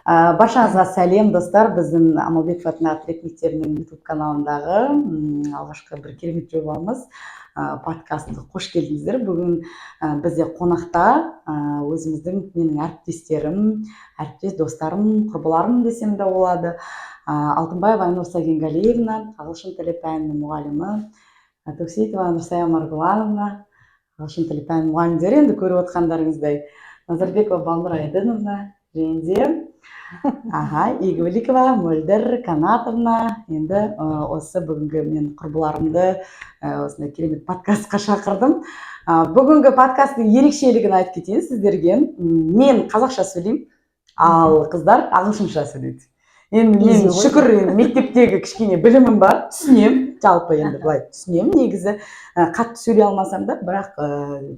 Баршаңызға сәлем достар. Біздің Амалбеков атындағы тірек мектебінің YouTube каналындағы алғашқы бір керемет жобамыз подкастқа қош келдіңіздер. Бүгін бізде қонақта өзіміздің менің әріптестерім, әріптес достарым, құрбыларым десем де болады. Алтынбаева Айнур Сагингалиевна, ағылшын тілі пәнінің мұғалімі, Токсеитова Нурсая Маргулановна, ағылшын тілі пәнінің мұғалімдері, енді көріп отқандарыңыздай, Назарбекова Балнұр Айдыновна, және Игликова, Мөлдір, Канатовна. Енді осы бүгінгі мен құрбыларымды осындай керемет подкастқа шақырдым. Бүгінгі подкасттың ерекшелігін айтып кетейін сіздерге. Мен қазақша сөйлеймін, ал қыздар ағылшынша сөйлейді. Енді мен шүкір мектептегі кішкене білімім бар, түсінем, жалпы енді былай түсінем, негізі қатты сөйлей алмасам да, бірақ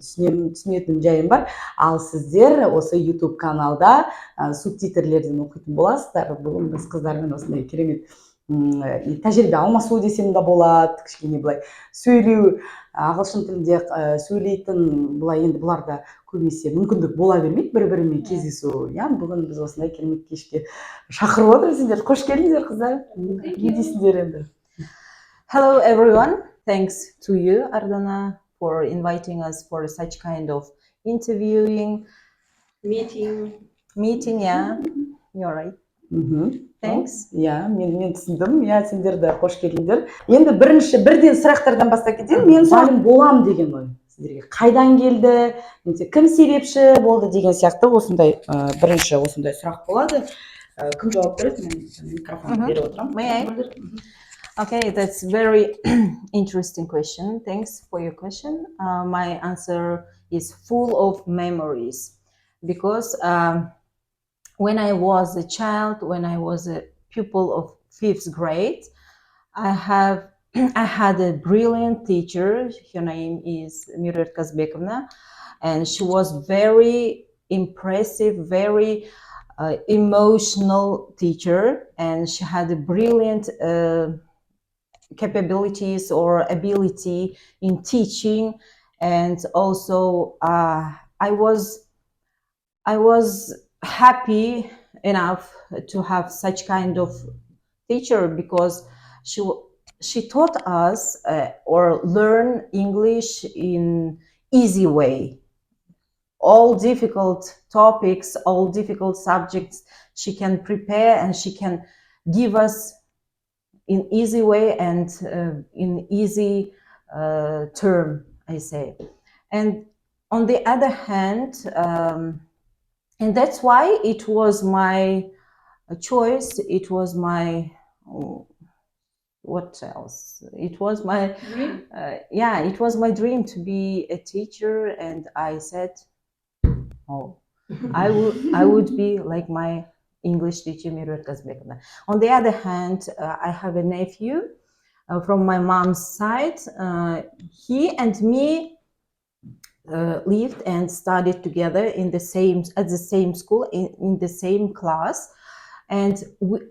түсінетін жайым бар. Ал сіздер осы YouTube каналда субтитрлерден оқитын боласыздар. Бүгін біз қыздармен осындай керемет тәжірибе алмасу десем де болады, кішкене былай сөйлеу, ағылшын тілінде сөйлейтін, былай енді бұларда көбінесе мүмкіндік бола бермейді бір-бірімен кездесу. Бүгін біз осындай керемет кешке шақырып отырсыңдар. Қош келдіңдер қыздар. Не дейсіңдер енді? Hello everyone. Thanks to you, Ardana, for inviting us for such kind of interviewing meeting, yeah. You're right. Thanks. Мен түсіндім. Сендерді қош келдіңдер. Енді бірден сұрақтардан бастап кетейін. Мен мұғалім болам деген ой. Сіздерге қайдан келді, кім себепші болды деген сияқты осындай бірінші осындай сұрақ болады. Кім жауап береді? Мен микрофонды беріп отырамын. May I? Okay, that's very interesting question. Thanks for your question. My answer is full of memories because when I was a child, when I was a pupil of 5th grade, I had a brilliant teacher. Her name is Mөлдір, and she was very impressive, very emotional teacher, and she had a brilliant capabilities or ability in teaching. And also I was happy enough to have such kind of teacher because she taught us or learn English in easy way. All difficult topics, all difficult subjects she can prepare and she can give us in easy way and in easy term, I say. And on the other hand, and that's why it was my choice, it was my, what else? It was my dream? It was my dream to be a teacher, and I said, I would be like my English teacher, Mөлdір. On the other hand, I have a nephew from my mom's side. He and me lived and studied together at the same school, in the same class. And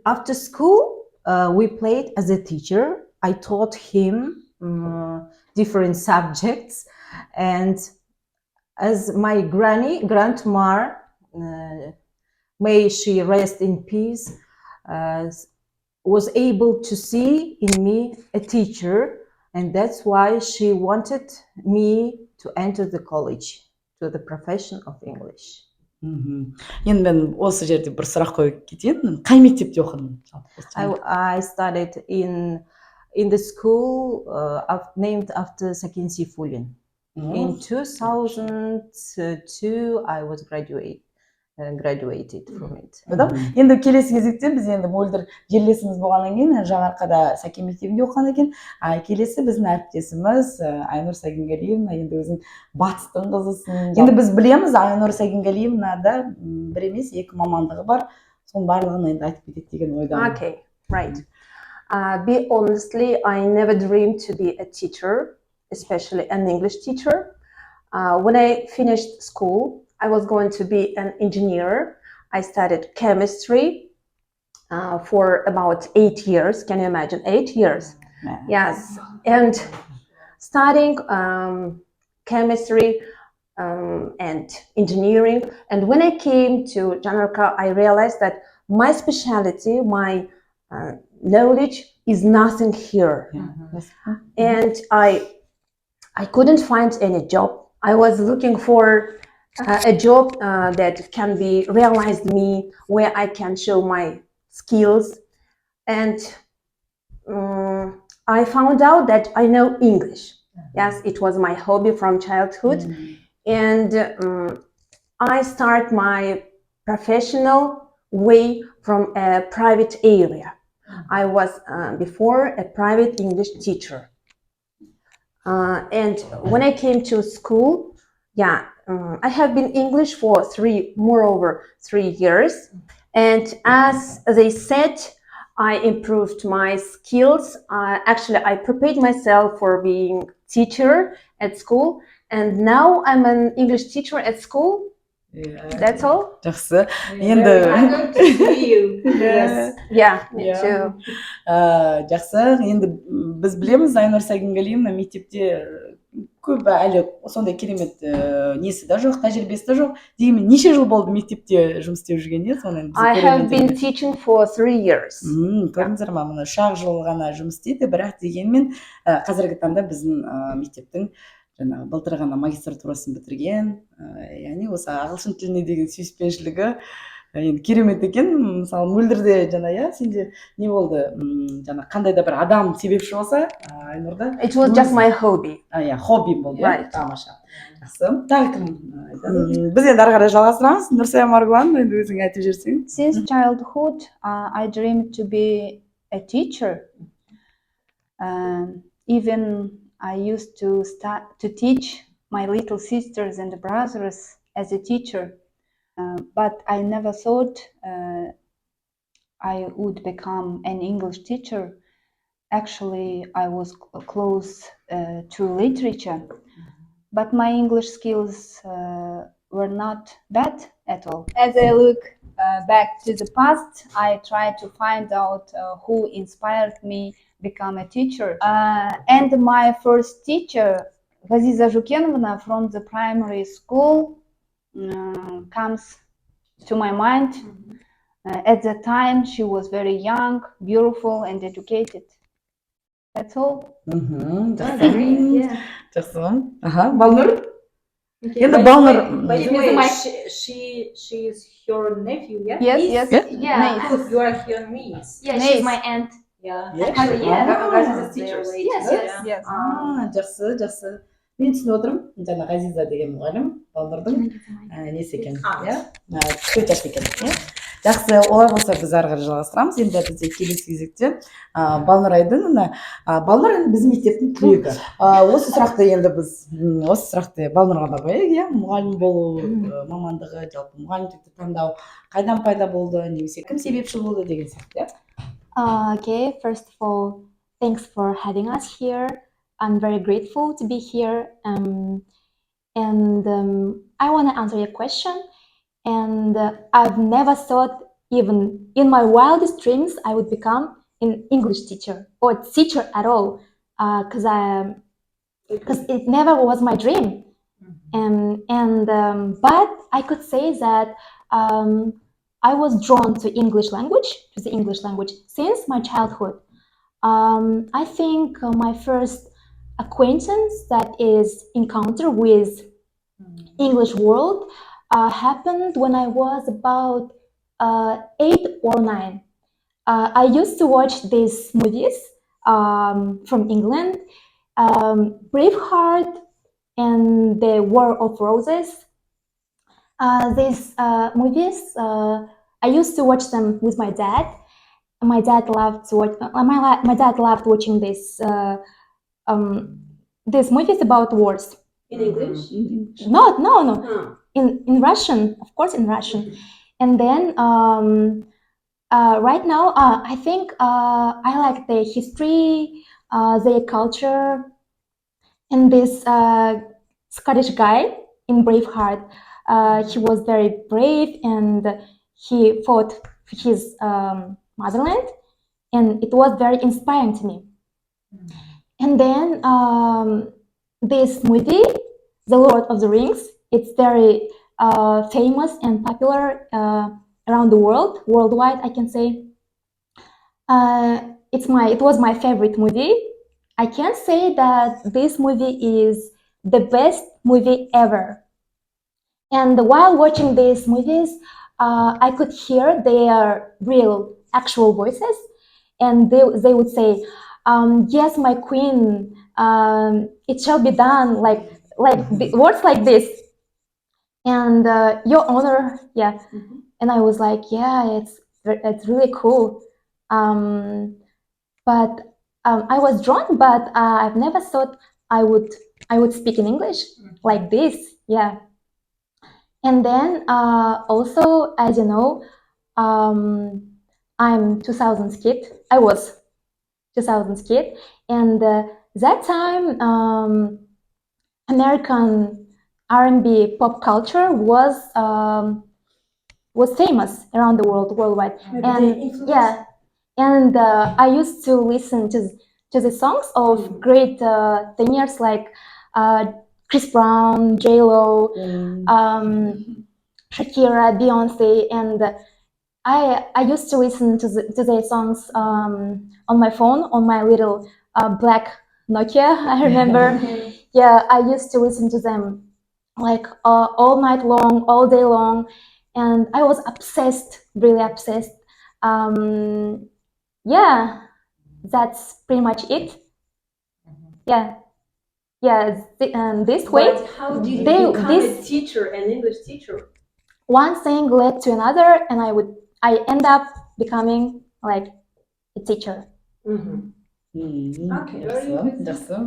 after school, we played as a teacher. I taught him different subjects. And as my grandma, may she rest in peace, was able to see in me a teacher, and that's why she wanted me to enter the college, to the profession of English. Енді мен осы жерде бір сұрақ қойып кетейін. Қай мектепте оқыдың? I studied in the school named after Sakin Sifulin. In 2002, I was graduated from it. Енді келесі кезекте біз енді Мөлдір жерлесіміз болғаннан кейін Жаңарқада Сәкен мектебінде оқыған екен. Келесі біздің әріптесіміз Айнур Сагингалиевна, енді өзің батыстың қызысың. Енді біз білеміз, Айнур Сагингалиевнада бір емес, 2 мамандығы бар. Соның барлығын енді айтып кетеді деген ойдамын. Okay, right. Be honestly, I never dreamed to be a teacher, especially an English teacher. When I finished school, I was going to be an engineer. I studied chemistry for about 8 years. Can you imagine? 8 years. Yes. And studying chemistry and engineering. And when I came to Janarka, I realized that my specialty, my knowledge is nothing here. And I couldn't find any job. I was looking for a job that can be realized me, where I can show my skills. And I found out that I know English. Yes, it was my hobby from childhood. And I start my professional way from a private area. I was before a private English teacher. And when I came to school, I have been English for moreover 3 years. And as they said, I improved my skills. Actually, I prepared myself for being teacher at school. And now I'm an English teacher at school. That's all. Жақсы. I'm going to see you. Yes. Yeah, me too. Жақсы. Енді біз білеміз, Айнур Сагингалиевна мектепте көп әлі сондай керемет несі де жоқ, тәжірибесі де жоқ. Дегенмен неше жыл болды мектепте жұмыс істеп жүргенде? I have been teaching for 3 years. Көрдіңіздер ма, мына 3 жыл ғана жұмыс істейді, бірақ дегенмен қазіргі таңда біздің мектептің жаңағы былтыр ғана магистратурасын бітірген, яғни осы ағылшын тіліне деген сүйіспеншілігі енді керемет екен. Мысалы Мөлдірде жаңа сенде не болды, жаңа қандай да бір адам себепші болса, Айнурда It was just my hobby. Хобби болды. Right. Тамаша. Жақсы. Тағы кім? Біз енді ары қарай жалғастырамыз. Нурсая, Маргулановна, енді өзің айтып жіберсең. Since childhood, I dreamed to be a teacher. Even I used to start to teach my little sisters and brothers as a teacher, but I never thought I would become an English teacher. Actually, I was close to literature, but my English skills were not bad at all. As I look back to the past, I try to find out who inspired me become a teacher. And my first teacher, Ғазиза Жукеновна, from the primary school, comes to my mind. At that time, she was very young, beautiful, and educated. That's all. Жақсы. Балнұр? Енді Балнұр. By the way, she is your nephew, yeah? Yes. Yeah. You are her niece. Yeah, she's my aunt. Yeah. Ғазиза teachers. Yes. Жақсы, жақсы. Мен түсініп отырмын, жаңа Ғазиза деген мұғалім, Балнұрдың несі екен, көтесі екен. Жақсы, олай болса біз ары қарай жалғастырамыз. Енді бізде келесі кезекте Балнұр Айдыновна. Балнұр енді біздің мектептің түлегі. Осы сұрақты енді біз Балнұрға да қояйық, мұғалім болу мамандығы, жалпы мұғалімдікті таңдау қайдан пайда болды, немесе кім себепші болды деген сияқты. Okay, first of all, thanks for having us here. I'm very grateful to be here. And I want to answer your question. And I've never thought, even in my wildest dreams, I would become an English teacher or teacher at all, because it never was my dream. But I could say that I was drawn to the English language since my childhood. I think my first acquaintance, that is encounter with English world, happened when I was about 8 or 9. I used to watch these movies from England, Braveheart and the War of Roses. These movies, I used to watch them with my dad. My dad loved watching these movies about wars. In English? No. In Russian, of course, in Russian. And then right now, I think I like the history, their culture, and this Scottish guy in Braveheart. He was very brave and he fought for his motherland, and it was very inspiring to me. And then this movie, The Lord of the Rings, it's very famous and popular around the world, worldwide, I can say. It was my favorite movie. I can say that this movie is the best movie ever. And while watching these movies, I could hear their real, actual voices, and they would say, "Yes, my queen, it shall be done," like words like this, and "Your Honor," yeah. And I was like, "Yeah, it's really cool." But I was drawn, but I've never thought I would speak in English like this, yeah. And then also, as you know, I'm 2000s kid. I was 2000s kid, and that time American R&B pop culture was famous around the world, worldwide. And yeah, and I used to listen to the songs of great singers like Chris Brown, J-Lo, Shakira, Beyonce, and I used to listen to their songs on my phone, on my little black Nokia, I remember. Yeah, I used to listen to them like all night long, all day long, and I was obsessed, really obsessed. Yeah, that's pretty much it. Yeah. Yeah, this way. But how did you become a teacher, an English teacher? One thing led to another, and I end up becoming like a teacher. Жақсы,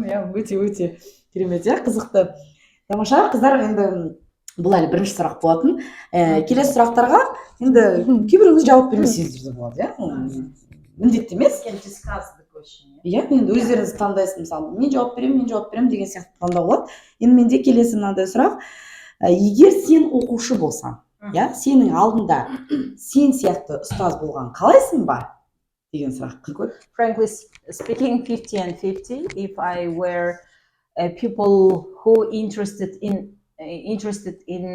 иә, өте керемет, иә, қызықты. Тамаша, қыздар, енді бұл әлі бірінші сұрақ болатын. Келесі сұрақтарға енді кейбіріңіз жауап бермесеңіздер де болады, иә. Міндетті емес. Иә, енді өздеріңіз таңдайсыз, мысалы, мен жауап беремін деген сияқты таңдау болады. Енді менде келесі мынандай сұрақ. Егер сен оқушы болсаң, иә, сенің алдында сен сияқты ұстаз болған қалайсың ба? Деген сұрақ. Frankly speaking, 50 and 50. If I were people who interested in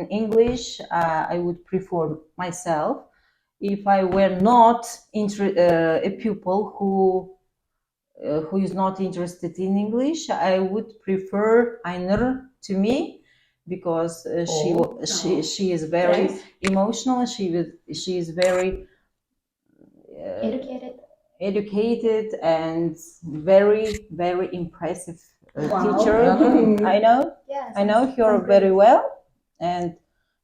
English, I would prefer myself. If I were not a pupil who is not interested in English, I would prefer Айнур to me, because she is very emotional. She is very educated and very, very impressive teacher. I know. Yes, I know her very well, and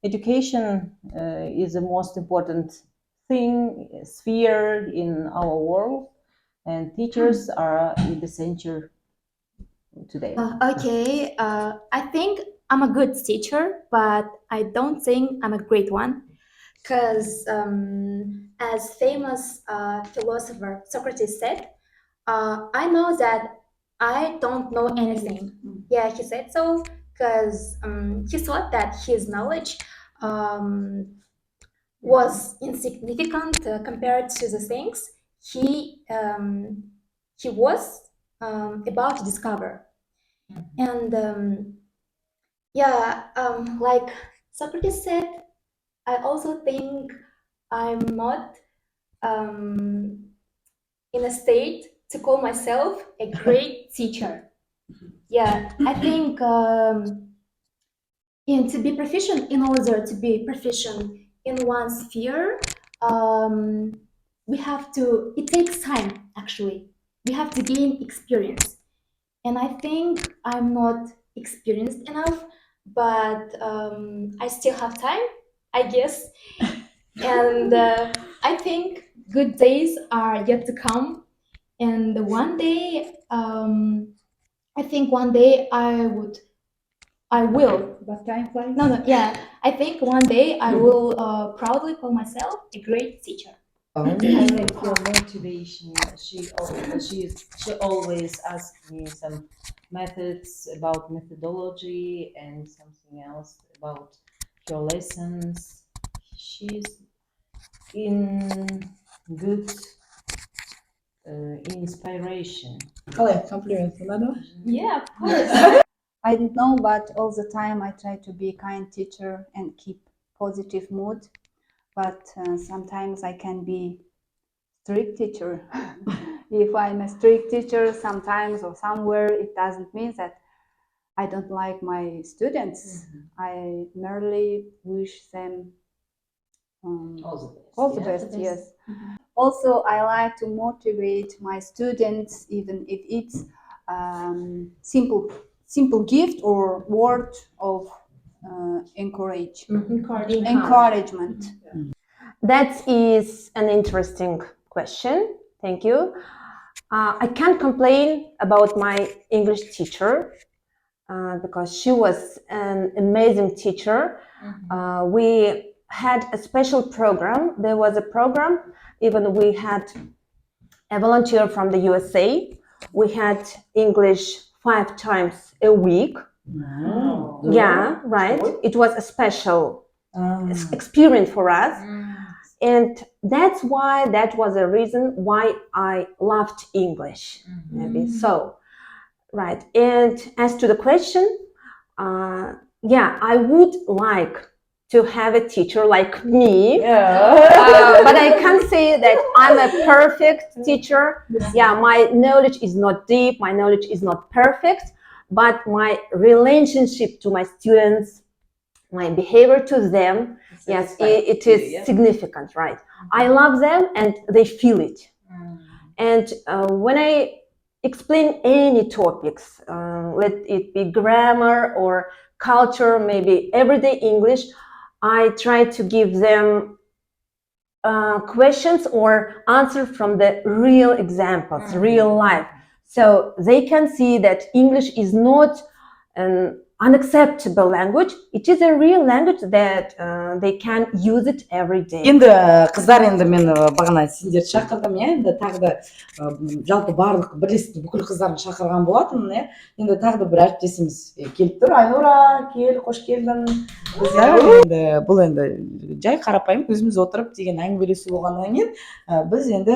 education is the most important sphere in our world, and teachers are in the center today. Okay, I think I'm a good teacher, but I don't think I'm a great one, because as famous philosopher Socrates said, I know that I don't know anything. Yeah, he said so, because he thought that his knowledge was insignificant compared to the things he was about to discover. And like Socrates said, I also think I'm not in a state to call myself a great teacher. Yeah, I think to be proficient, in order to be proficient in one sphere, it takes time, actually. We have to gain experience. And I think I'm not experienced enough, but I still have time, I guess. And I think good days are yet to come. And one day, I think one day I will. But time flies. No, yeah. I think one day I will proudly call myself a great teacher. I like your motivation. She always asks me some methods about methodology and something else about your lessons. She's in good inspiration. Compliment. Yeah, of course. I don't know, but all the time I try to be a kind teacher and keep positive mood. but sometimes I can be strict teacher. If I'm a strict teacher sometimes or somewhere, it doesn't mean that I don't like my students. I merely wish them all the best. Yes. Also, I like to motivate my students, even if it's simple gift or word of encouragement. That is an interesting question. Thank you. I can't complain about my English teacher because she was an amazing teacher. We had a special program. There was a program, even we had a volunteer from the USA. We had English 5 times a week. Wow. Yeah, right. It was a special experience for us. And that was a reason why I loved English. Maybe so. Right. And as to the question, I would like to have a teacher like me. But I can't say that I'm a perfect teacher. Yeah, my knowledge is not deep, my knowledge is not perfect, but my relationship to my students, my behavior to them, yes, it is significant, right? I love them and they feel it. And when I explain any topics, let it be grammar or culture, maybe everyday English, I try to give them questions or answer from the real examples, real life. So they can see that English is not an unacceptable language. It is a real language that they can use it every day. Енді қыздар, енді мен бағана сендерді шақырдым, енді тағы да жалпы барлық бірлестік бүкіл қыздарын шақырған болатынмын, енді тағы да бір әріптесіміз келіп тұр. Айнура, кел, қош келдің. Енді бұл енді жай қарапайым өзіміз отырып деген әңгімелесу болғаннан кейін біз енді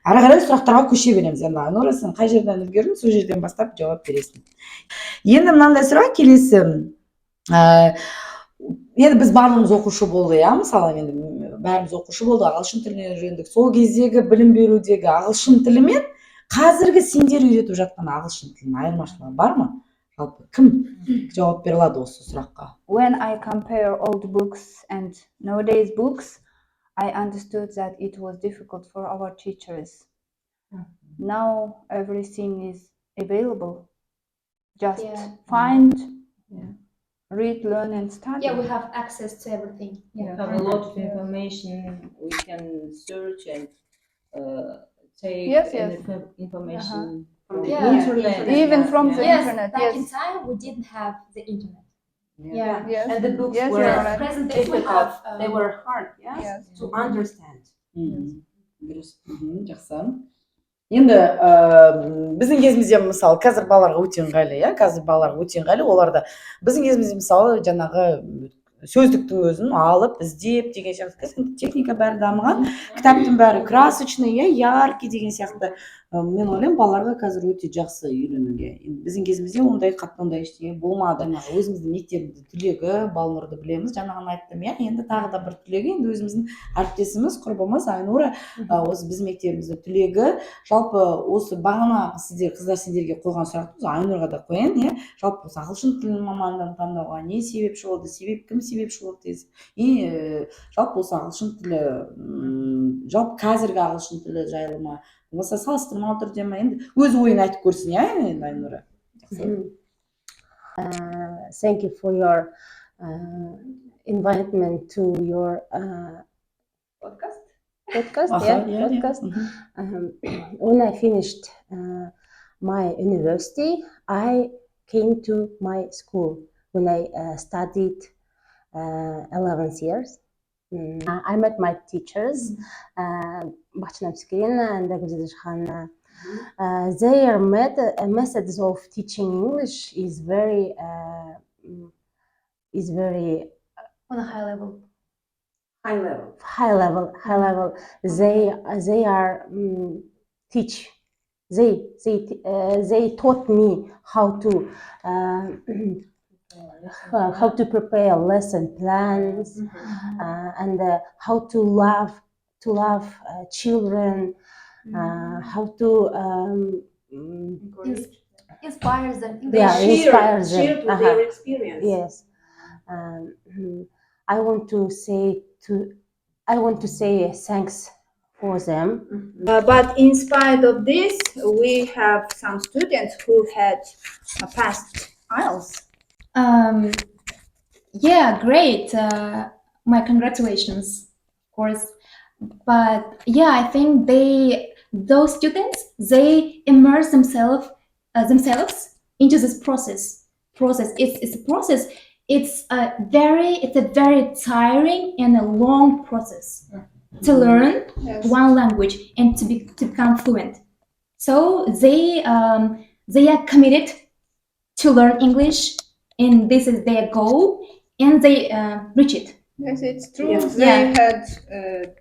ары қарай сұрақтарға көше береміз. Енді Айнура, сен қай жерден үлгердің, сол жерден бастап жауап бересің. Енді мынандай сұрақ келесі. Енді біз барлығымыз оқушы болды, мысалы енді бәріміз оқушы болды, ағылшын тілін үйрендік. Сол кездегі білім берудегі ағылшын тілі мен қазіргі сендер үйретіп жатқан ағылшын тілінің айырмашылығы бар ма? Жалпы кім жауап бере алады осы сұраққа? When I compare old books and nowadays books, I understood that it was difficult for our teachers. Now everything is available. Just find, read, learn, and study. Yeah, we have access to everything. We have a lot of information. We can search and take information from the internet. Even from the Yes, internet. back in time we didn't have the internet. Yes. And the books Yes, were you're right. Present day we difficult. have. They were hard, to understand. Жақсы. Енді біздің кезімізде мысалы қазір балаларға өте ыңғайлы, қазір балаларға өте ыңғайлы. Оларда біздің кезімізде мысалы жаңағы сөздіктің өзін алып, іздеп деген сияқты техника бәрі дамыған, кітаптың бәрі красочный, яркий деген сияқты. Мен ойлаймын, балаларға қазір өте жақсы үйренуге. Біздің кезімізде ондай қатты ондай ештеңе болмады. Өзіміздің мектебіміздің түлегі Балнұрды білеміз, жаңағыны айттым, енді тағы да бір түлегі, енді өзіміздің әріптесіміз, құрбымыз Айнура, осы біздің мектебіміздің түлегі. Жалпы осы бағана сіздер қыздар сендерге қойған сұрақты Айнурға да қояйын, жалпы осы ағылшын тілін мамандығын таңдауға не себепші болды, кім себепші болды десіз. Жалпы осы ағылшын тілі, жалпы қазіргі ағылшын тілі жайлы ма? Осы салыстырмалы түрде ме? Енді өз ойын айтып көрсін, енді Айнура. Thank you for your invitement to your Podcast? Podcast. When I finished my university, I came to my school when I studied 11 years. I met my teachers, their methods of teaching English is very On a high level. High level. They are teach. They taught me how to how to prepare lesson plans, and how to love children, how to Inspires them. inspire them. Share with their experience. Yes, I want to say thanks for them. But in spite of this, we have some students who had passed IELTS. Yeah, great. My congratulations, of course. But yeah, I think those students, they immerse themselves into this process. It's a process. It's a very tiring and a long process to learn one language and to become fluent. So they are committed to learn English, and this is their goal, and they reach it. Yes, it's true. Yes. They had.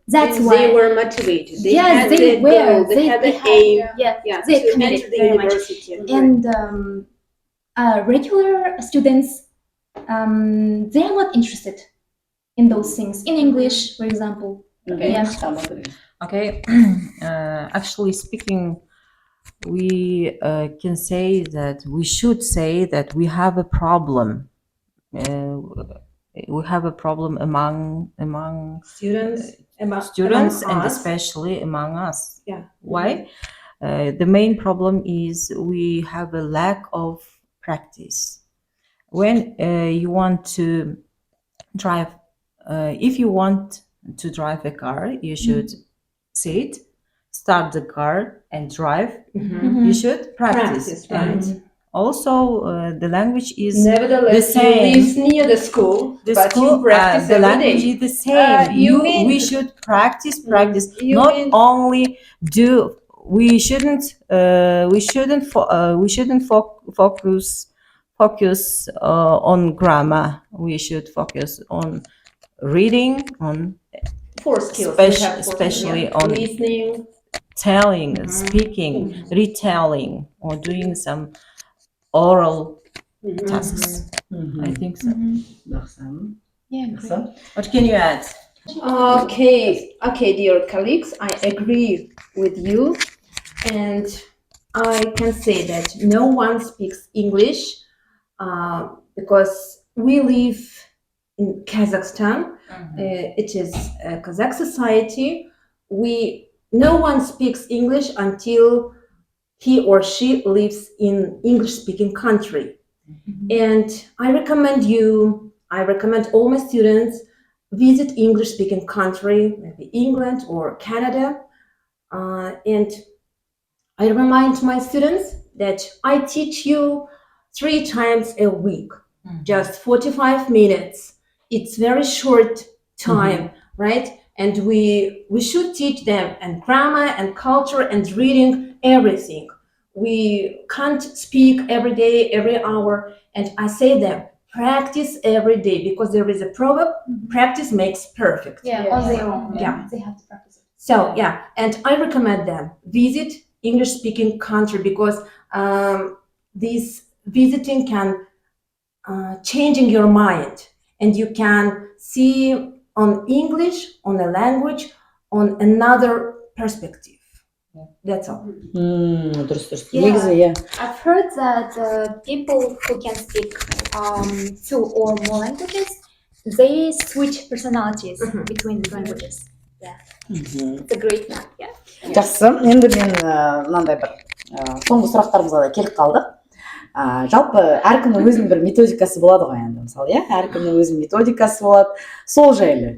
That's why They were motivated. They Yes, had they the were. goal. They had the aim. Yeah, they to committed enter the very much. university. And regular students, they are not interested in those things. In English, for example. Yeah. Okay, actually speaking, we can say that we should say that we have a problem. We have a problem among Students, students among and us. especially among us. Yeah. Why? The main problem is we have a lack of practice. When you want to drive, if you want to drive a car, you should sit, start the car and drive. You should practice. Practice, right. And also, the language is Nevertheless, the you same. live near the school, The but school, you practice the every language day. is the same. We should practice. You Not mean- only do. We shouldn't focus on grammar. We should focus on reading, on Four skills. especially on listening, telling, speaking, retelling, or doing some oral tasks. I think so. Yeah, great. What can you add? Okay, dear colleagues, I agree with you, and I can say that no one speaks English because we live in Kazakhstan. It is a Kazakh society. No one speaks English until he or she lives in English-speaking country. And I recommend all my students visit English-speaking country, maybe England or Canada. And I remind my students that I teach you 3 times a week, just 45 minutes. It's very short time, right? And we should teach them and grammar and culture and reading, everything. We can't speak every day, every hour. And I say them, practice every day, because there is a proverb, practice makes perfect. Yeah, on their own. Yeah. They have to practice it. So yeah, and I recommend them visit English-speaking country, because this visiting can changing your mind, and you can see on English, on a language, on another perspective. That's all. Дұрыс. Yeah. Негізі, иә. I've heard that people who can speak 2 or more languages, they switch personalities between the languages. Yeah, it's a great map. Yeah. Жақсы. Енді мен мынандай бір соңғы сұрақтарымызға да келіп қалдық. Жалпы әркімнің өзінің бір методикасы болады ғой енді, мысалы, иә, әркімнің өзінің методикасы болады. Сол жайлы.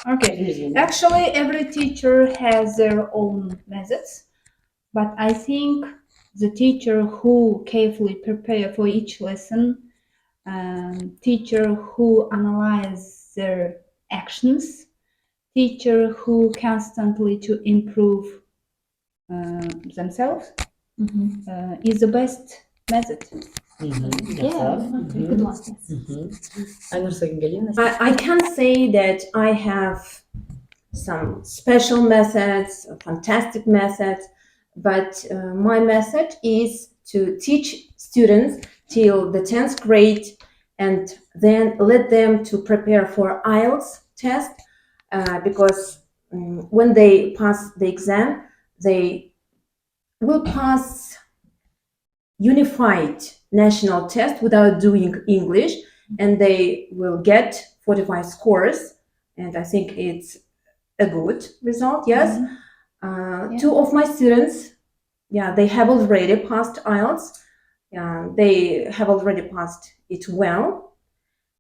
Okay, actually every teacher has their own methods, but I think the teacher who carefully prepare for each lesson, teacher who analyze their actions, teacher who constantly to improve themselves is the best method. Yeah, good one. Айнур, Сагингалиевна. I can say that I have some special methods, fantastic methods, but my method is to teach students till the 10th grade and then let them to prepare for IELTS test, because when they pass the exam, they will pass unified national test without doing English, and they will get 45 scores, and I think it's a good result. Yes. Two of my students, they have already passed IELTS. They have already passed it well,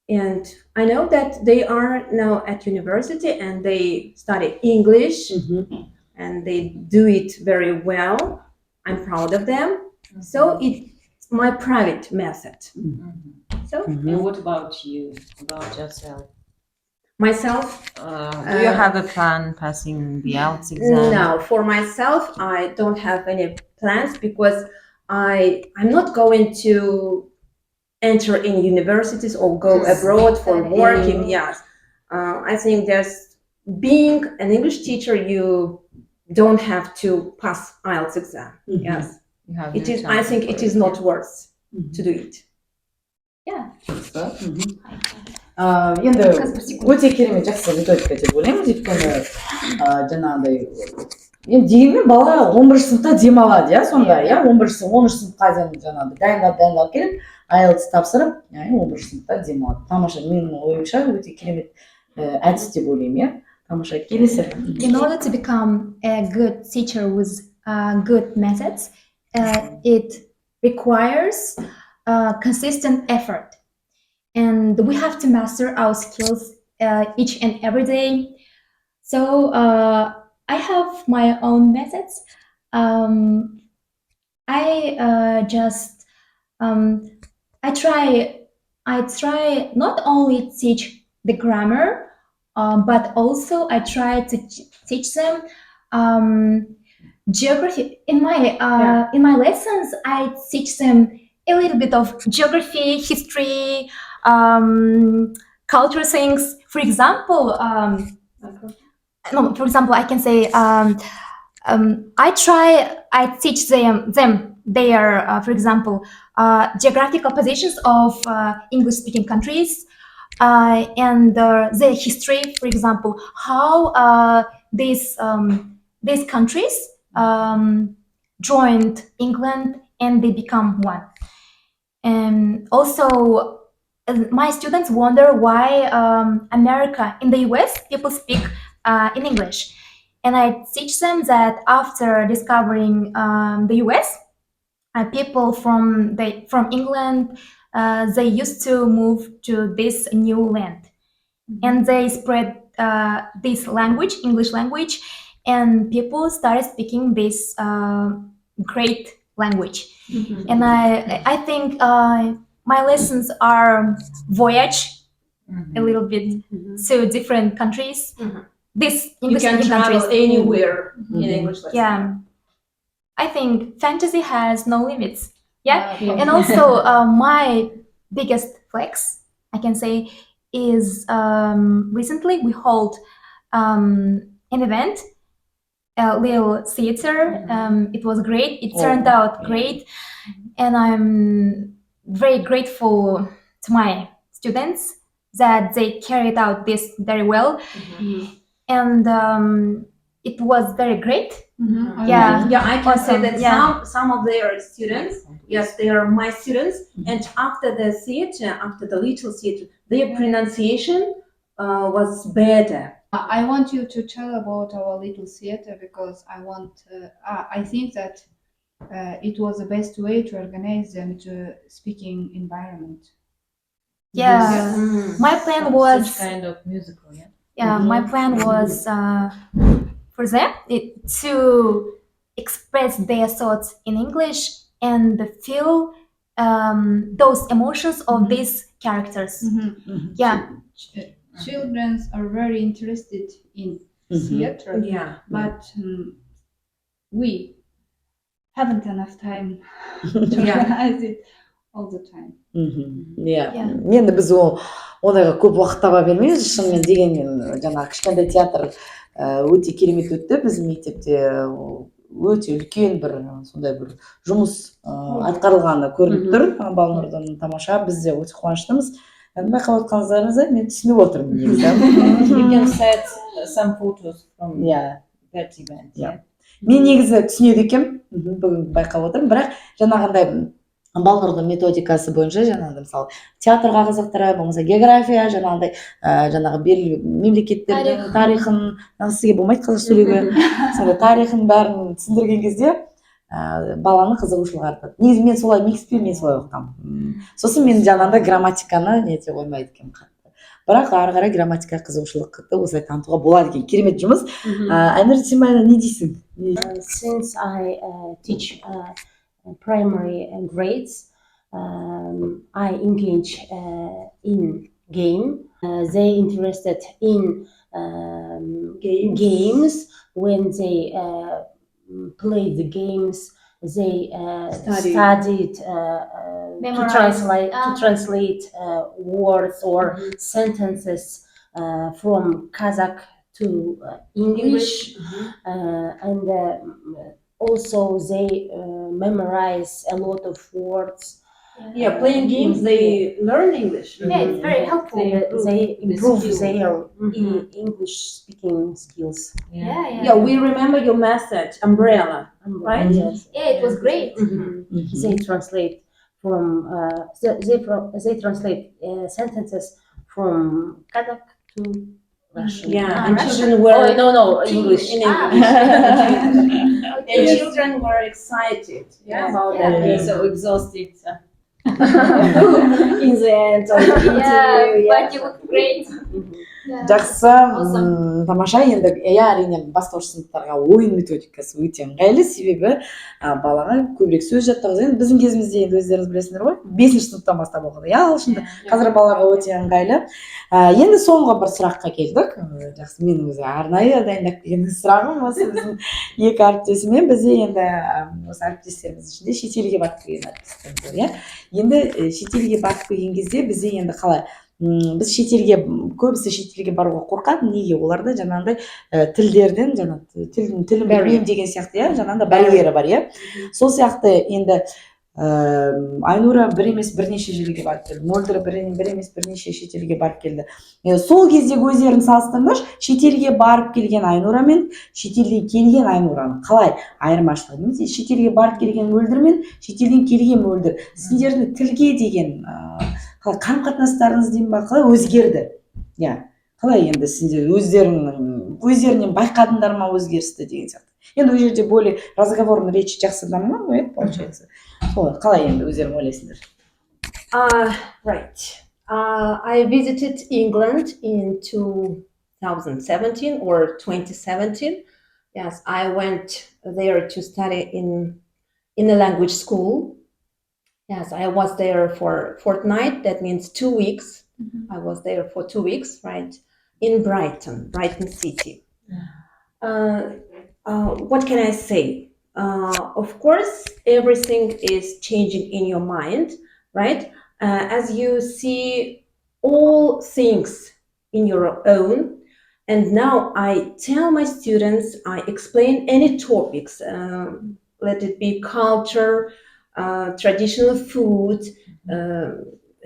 and I know that they are now at university and they study English, and they do it very well. I'm proud of them. So it's my private method. So, And what about you? About yourself? Myself, Do you have a plan passing the IELTS exam? no, for myself, I don't have any plans because I'm not going to enter in universities or go abroad for working. Yes, I think there's being an English teacher, you don't have to pass IELTS exam. Yes, You have it no is. time I think for it is not worth to do it. Енді өте керемет жақсы методика деп ойлаймын, өйткені жаңағыдай енді дегенмен бала 11 сыныпта демалады, сонда 11 сыныпқа дейін жаңағыдай дайындалып келіп IELTS тапсырып 11 сыныпта демалады. Тамаша, менің ойымша өте керемет әдіс деп ойлаймын. Тамаша. Келесі. In order to become a good teacher with good methods, it requires consistent effort. And we have to master our skills each and every day. So I have my own methods. I try not only teach the grammar, but also I try to teach them geography. In my lessons, I teach them a little bit of geography, history, cultural things. For example, I can say I teach them their, for example, geographical positions of English-speaking countries, and their history. For example, how these countries joined England and they become one. And also, my students wonder why America, in the US, people speak in English. And I teach them that after discovering the US, people from England, they used to move to this new land. And they spread this language, English language, and people started speaking this great language. And I think my lessons are voyage a little bit to different countries. This English You can countries. travel anywhere in English lesson. Yeah, I think fantasy has no limits. Yeah, and also my biggest flex, I can say, is recently we hold an event, a little theater. It was great. It turned out great, and I'm very grateful to my students that they carried out this very well, and it was very great. Yeah, I can Awesome. say that some of their students, yes, they are my students, and after the theater, after the little theater, their pronunciation was better. I want you to tell about our little theater because I think that it was the best way to organize them to speaking environment. Yeah, my plan was Such kind of musical, my plan was for them to express their thoughts in English and feel those emotions of these characters. Yeah. Children are very interested in theater, but we haven't enough time to organize it all the time. Енді біз ондайға көп уақыт таба бермейміз. Шынымен дегенмен жаңағы кішкентай театр өте керемет өтті біздің мектепте. өте үлкен бір сондай бір жұмыс атқарылғаны көрініп тұр Балнұрдың. Тамаша, біз де өте қуаныштымыз. Байқап отқаныңыздарыңызды мен түсініп отырмын негізі. You can set some photos from that event. Мен негізі түсінеді екенмін, бүгін байқап отырмын, бірақ жаңағындай Балнұрдың методикасы бойынша жаңағыдай мысалы театрға қызықтырып, болмаса география, жаңағы белгілі мемлекеттердің тарихын, сізге болмайды қазақша сөйлеуге, сондай тарихын бәрін түсіндірген кезде баланың қызығушылығы артады. Негізі мен солай микспен мен солай оқығанмын. Сосын мен жаңағындай грамматиканы нете қоймайды екенмін қатты. Бірақ ары қарай грамматика қызығушылықты осылай танытуға болады екен. Керемет жұмыс. Айнур, сен не дейсің? Since I teach primary grades, I engage in game. They interested in games. When they play the games, they studied to translate words or sentences from Kazakh to English, and also they memorize a lot of words. Playing games, they learn English. It's very helpful. They improve their English speaking skills. We remember your message, umbrella, right? Yes. It was great. They translate from they translate sentences from Kazakh to Russian. And children were English. In English. And children were excited about that. So exhausted. In the end of the interview. But you look great. Жақсы, тамаша. Енді әрине бастауыш сыныптарға ойын методикасы өте ыңғайлы, себебі балаға көбірек сөз жаттағызу. Енді біздің кезімізде енді өздеріңіз білесіңдер ғой, 5-ші сыныптан бастап оқыды. Ағылшынды қазір балаларға өте ыңғайлы. Енді соңғы бір сұраққа келдік. Жақсы, мен өзі арнайы дайындап келген сұрағым осы біздің екі әріптесімен. Бізде енді осы әріптестеріміз ішінде шетелге барып келген әріптестеріміз бар. Енді шетелге барып келген кезде бізде енді қалай? Біз көбісі шетелге баруға қорқады. Неге? Оларда жаңағындай тілдерден, тілін білмеймін деген сияқты, жаңағындай барьері бар. Сол сияқты енді Айнура бір емес бірнеше жерге барып келді. Мөлдір бір емес бірнеше шетелге барып келді. Сол кезде өздерін салыстырыңдар, шетелге барып келген Айнура мен шетелден келген Айнураның қалай айырмашылығы? Немесе шетелге барып келген Мөлдір мен шетелден келген Мөлдір. Сендердің тілге деген қарым-қатынастарыңыз деймін ба, қалай өзгерді? Қалай енді сендер өздерінен байқадыңдар ма өзгерісті деген сияқты. Енді ол жерде более разговорный речь жақсы дамыған ғой, получается. Солай, қалай енді өздерің ойлайсыңдар? Right. I visited England in 2017 or 2017. Yes, I went there to study in a language school. Yes, I was there for a fortnight. That means 2 weeks. I was there for 2 weeks, right? In Brighton city. What can I say? Of course, everything is changing in your mind, right? As you see all things in your own. And now I tell my students, I explain any topics, let it be culture, traditional food,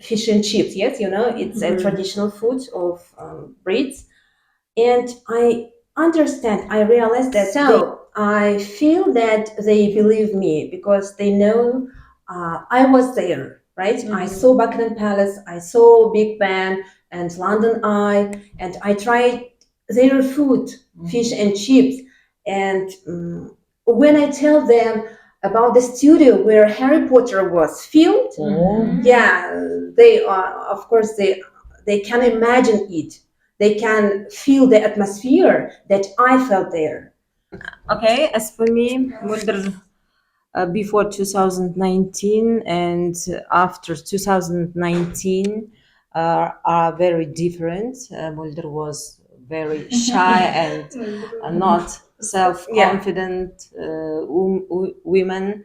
fish and chips. Yes, it's a traditional food of breeds. And I understand, I realize that I feel that they believe me because they know I was there, right? I saw Buckingham Palace, I saw Big Ben and London Eye, and I tried their food, fish and chips. And when I tell them about the studio where Harry Potter was filmed, they are, of course, they can imagine it. They can feel the atmosphere that I felt there. Okay, as for me, Mөлдір, before 2019 and after 2019 are very different. Mөлdір was very shy and not self-confident women,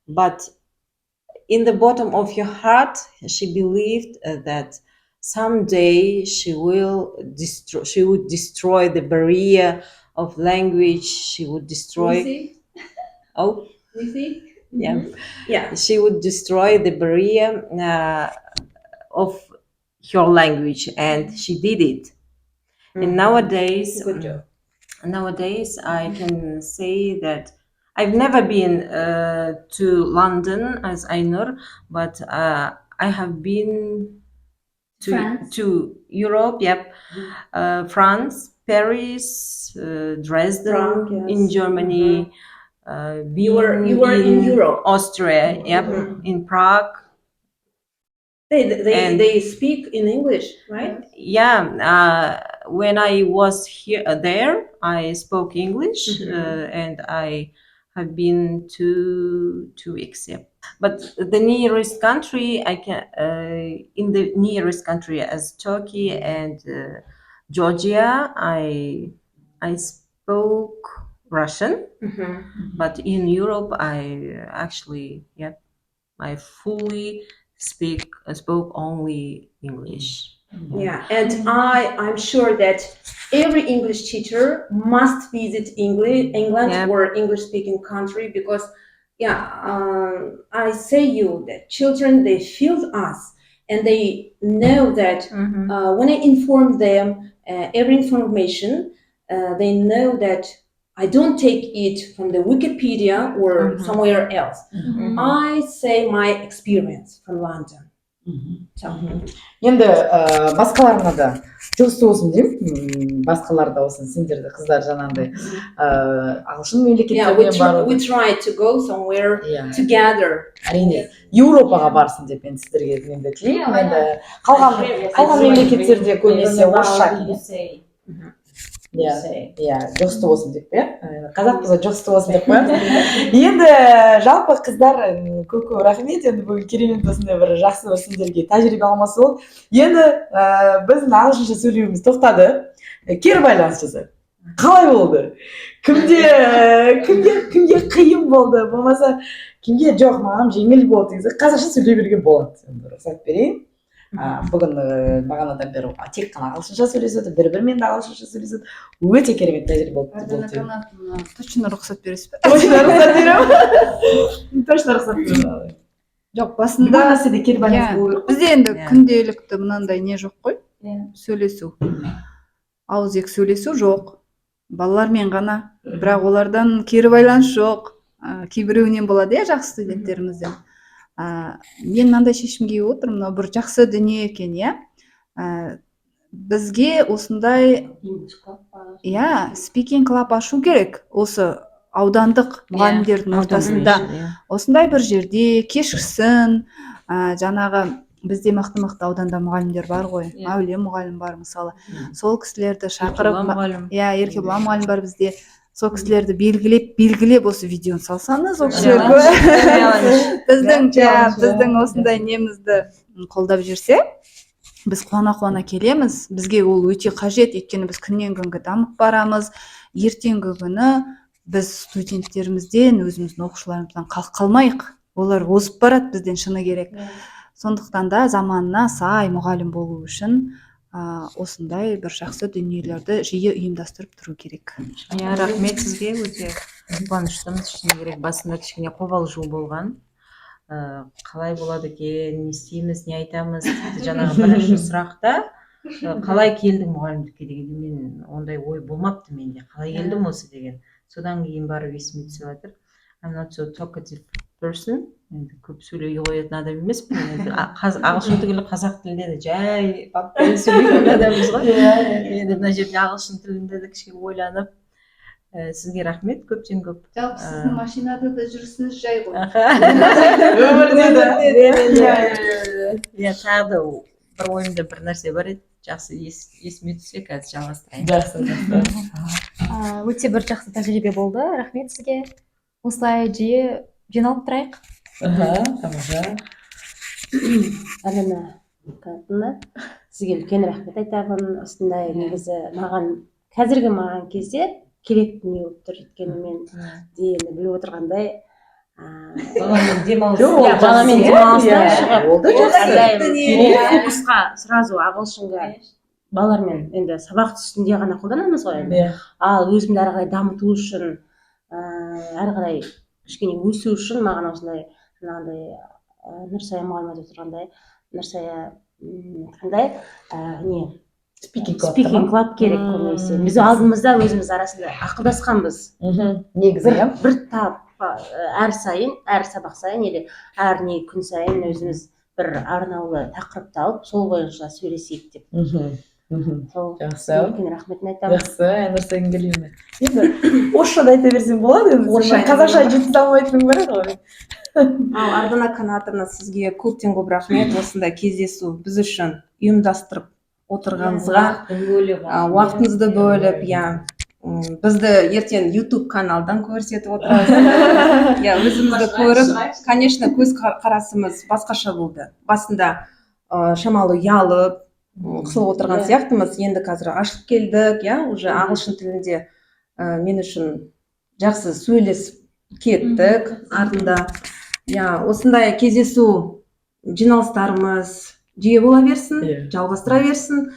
but in the bottom of your heart, she believed that someday she would destroy the barrier of language. She would destroy Oh, You see? yeah. Yeah. She would destroy the barrier of her language, and she did it. And nowadays, Good job. nowadays, I can say that I've never been to London as Ainur, but I have been France. to Europe. Yep, France, Paris, Dresden, Prague, yes. in Germany. You were in Europe. Austria. Yep, in Prague. And- They speak in English, right? Yeah, when I was there, I spoke English, and I have been to accept. But the nearest country I can, in the nearest country as Turkey and Georgia, I spoke Russian. But in Europe, I actually, I fully spoke only English. Yeah, and I'm sure that every English teacher must visit England Yeah. or English-speaking country because, I say you that children, they feel us and they know that when I inform them every information, they know that I don't take it from the Wikipedia or somewhere else. I say my experience from London. Енді басқаларына да жақсы болсын деймін. Басқалар да болсын, сендерді қыздар жаңағындай ағылшын мемлекеттеріне бару. We try to go somewhere together. Әрине, Еуропаға барсын деп мен сіздерге мен де тілеймін. Енді қалған мемлекеттерде көбінесе орысша. Иә, жақсы болсын деп пе? Қазақ қызы жақсы болсын деп қоямыз. Енді жалпы қыздар көп рахмет, енді бүгін керемет осындай бір жақсы бір сендерге тәжірибе алмасы болды. Енді біздің ағылшынша сөйлеуіміз тоқтады. Кері байланыс жасайық. Қалай болды? Кімге қиын болды? Болмаса кімге жоқ, маған жеңіл болды десе, қазақша сөйлей беруге болады. Енді рұқсат берейін. Бүгін бағанадан бері тек қана ағылшынша сөйлеседі, бір-бірімен де ағылшынша сөйлеседі. Өте керемет тәжірибе болды. Канатовна, точно рұқсат бересіз бе? Точно рұқсат беремін. Точно рұқсат беремін. Жоқ, басында бізде енді күнделікті мынандай не жоқ қой? Сөйлесу. Ауызекі сөйлесу жоқ. Балалармен ғана. Бірақ олардан кері байланыс жоқ. Кейбіреуінен болады, жақсы студенттерімізден. Мен мынандай шешімге отырмын, мынау бір жақсы дүние екен, бізге осындай speaking club ашу керек. Осы аудандық мұғалімдердің ортасында осындай бір жерде кешкісін, жаңағы бізде мықты ауданда мұғалімдер бар ғой, Әулие мұғалім бар мысалы, сол кісілерді шақырып, Еркебұла мұғалім бар бізде. Сол кісілерді белгілеп осы видеоны салсаңыз, ол кісілер біздің осындай немізді қолдап жүрсе, біз қуана келеміз. Бізге ол өте қажет, өйткені біз күннен күнге дамып барамыз. Ертеңгі күні біз студенттерімізден, өзіміздің оқушыларымыздан қалмайық. Олар озып барады, бізден шыны керек. Сондықтан да заманына сай мұғалім болу үшін осындай бір жақсы дүниелерді жиі ұйымдастырып тұру керек. Рахмет сізге, өте қуаныштымыз. Шыны керек, басында кішкене қобалжу болған. Қалай болады екен, не істейміз, не айтамыз? Жаңағы бірінші сұрақта қалай келдің мұғалімдікке деген, мен ондай ой болмапты менде. Қалай келдім осы деген. Содан кейін барып есіме түсіп жатыр. I'm not so talkative person. Енді көп сөйлей қоятын адам емеспін. Ағылшын түгілі қазақ тілінде де жай баппен сөйлейтін адамбыз ғой. Енді мына жерде ағылшын тілінде де кішкене ойланып, сізге рахмет, көптен көп. Жалпы сіздің машинада да жүрісіңіз жай ғой. Тағы да бір ойымда бір нәрсе бар еді, жақсы есіме түссе қазір жалғастырайын. Жақсы. Өте бір жақсы тәжірибе болды. Рахмет сізге. Осылай жиі жиналып тұрайық. Тамаша. Канатовна, сізге үлкен рахмет айтамын. Осындай негізі қазіргі маған кезде керек дүние болып тұр. Өйткені мен енді біліп отырғандай, Баламен демалыс фокусқа сразу ағылшынға балалармен енді сабақ үстінде ғана қолданамыз ғой. Ал өзімді ары қарай дамыту үшін, ары қарай кішкене өсу үшін маған осындай жаңағыдай Нурсая мұғалім айтып отырғандай Нурсая қандай не спикинг клаб керек көбінесе. Біз алдымызда өзіміз арасында ақылдасқанбыз. Негізі бір әр сабақ сайын или әр не күн сайын өзіміз бір арнаулы тақырыпты алып сол бойынша сөйлесейік деп. Жақсы. Үлкен рахметін айтамын. Жақсы, Айнур Сагингалиевна. Енді орысшада айта берсең болады енді. Қазақша жеткізе алмайтының бірі ғой. Ал Ардана Канатовна, сізге көптен көп рахмет осындай кездесу біз үшін ұйымдастырып отырғаныңызға, уақытыңызды бөліп, бізді ертең YouTube каналдан көрсетіп отырасыз. Өзімізді көріп, конечно, көз қарасымыз басқаша болды. Басында шамалы ұялып, қысылып отырған сияқтымыз, енді қазір ашылып келдік, уже ағылшын тілінде мен үшін жақсы сөйлесіп кеттік артында. Осындай кездесу жиналыстарымыз жиі бола берсін, жалғастыра берсін.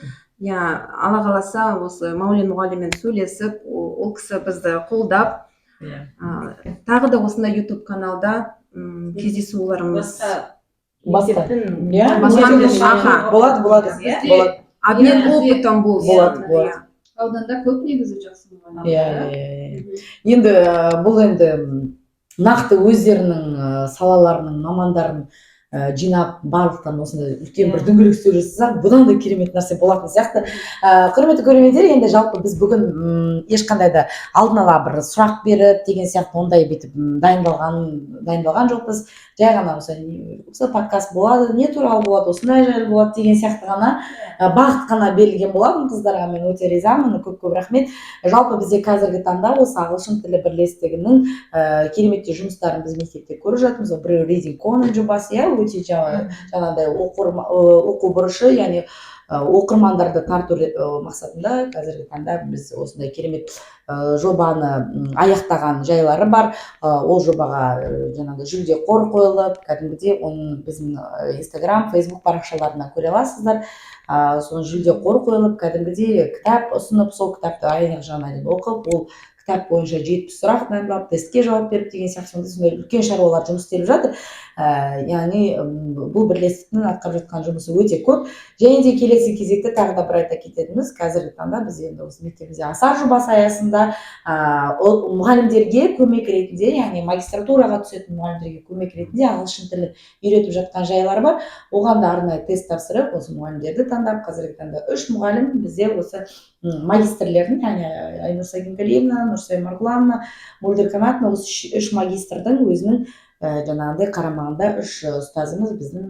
Алла қаласа осы Мәулен мұғаліммен сөйлесіп, ол кісі бізді қолдап, тағы да осындай YouTube каналда кездесуларымыз болады. Обмен опытом болсын. Ауданда көп негізі жақсы мұғалімдер. Енді бұл нақты өздерінің салаларының мамандарын жинап барлықтан осындай үлкен бір дөңгелек үстел жасасақ, бұдан да керемет нәрсе болатын сияқты. Құрметті көрермендер, енді жалпы біз бүгін ешқандай да алдын ала бір сұрақ беріп деген сияқты ондай бүйтіп дайындалған жоқпыз. Жай ғана осы подкаст болады, не туралы болады, осындай жайлы болады деген сияқты ғана бағыт қана берілген болатын. Қыздарға мен өте ризамын, көп рахмет. Жалпы бізде қазіргі таңда осы ағылшын тілі бірлестігінің кереметте жұмыстарын біз мектепте көріп жатырмыз. Біреу Reading Corner жобасы, өте жаңағыдай оқу бұрышы, яғни оқырмандарды тарту мақсатында қазіргі таңда біз осындай керемет жобаны аяқтаған жайлары бар. Ол жобаға жаңағыдай жүлде қор қойылып, кәдімгідей оның біздің Instagram, Facebook парақшаларынан көре аласыздар. Соны жүлде қор қойылып, кәдімгідей кітап ұсынып, сол кітапты айнық жағынан оқып, ол кітап бойынша 70 сұрақ дайындап, тестке жауап беріп деген сияқты сондай үлкен шаруалар жұмыс істеліп жатыр. Яғни бұл бірлестіктің атқарып жатқан жұмысы өте көп. Және де келесі кезекте тағы да бір айта кететініміз, қазіргі таңда біз енді осы мектебімізде асар жобасы аясында мұғалімдерге көмек ретінде, яғни магистратураға түсетін мұғалімдерге көмек ретінде ағылшын тілін үйретіп жатқан жайлар бар. Оған да арнайы тест тапсырып, осы мұғалімдерді таңдап, қазіргі таңда 3 мұғалім бізде осы магистрлердің, яғни Айнур Сагингалиевна, Нурсая Маргулановна, Мөлдір Канатовна, осы 3 магистрдің өзінің жаңағыдай қарамағында 3 ұстазымыз біздің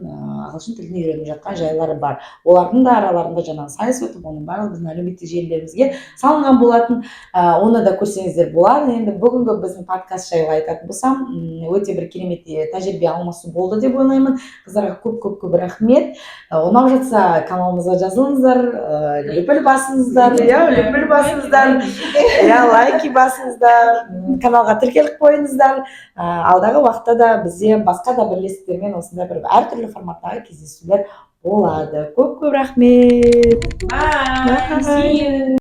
ағылшын тілін үйреніп жатқан жайлары бар. Олардың да араларында жаңағы сайыс өтіп, оның барлығы біздің әлеуметтік желілерімізге салынған болатын. Оны да көрсеңіздер болады. Енді бүгінгі біздің подкаст жайлы айтатын болсам, өте бір керемет тәжірибе алмасу болды деп ойлаймын. Қыздарға көп рахмет. Ұнап жатса каналымызға жазылыңыздар, лүпіл басыңыздар, лайки басыңыздар, каналға тіркеліп қойыңыздар. Алдағы уақытта да бізде басқа да бірлестіктермен осындай бір әртүрлі форматтағы кездесулер болады. Көп рахмет.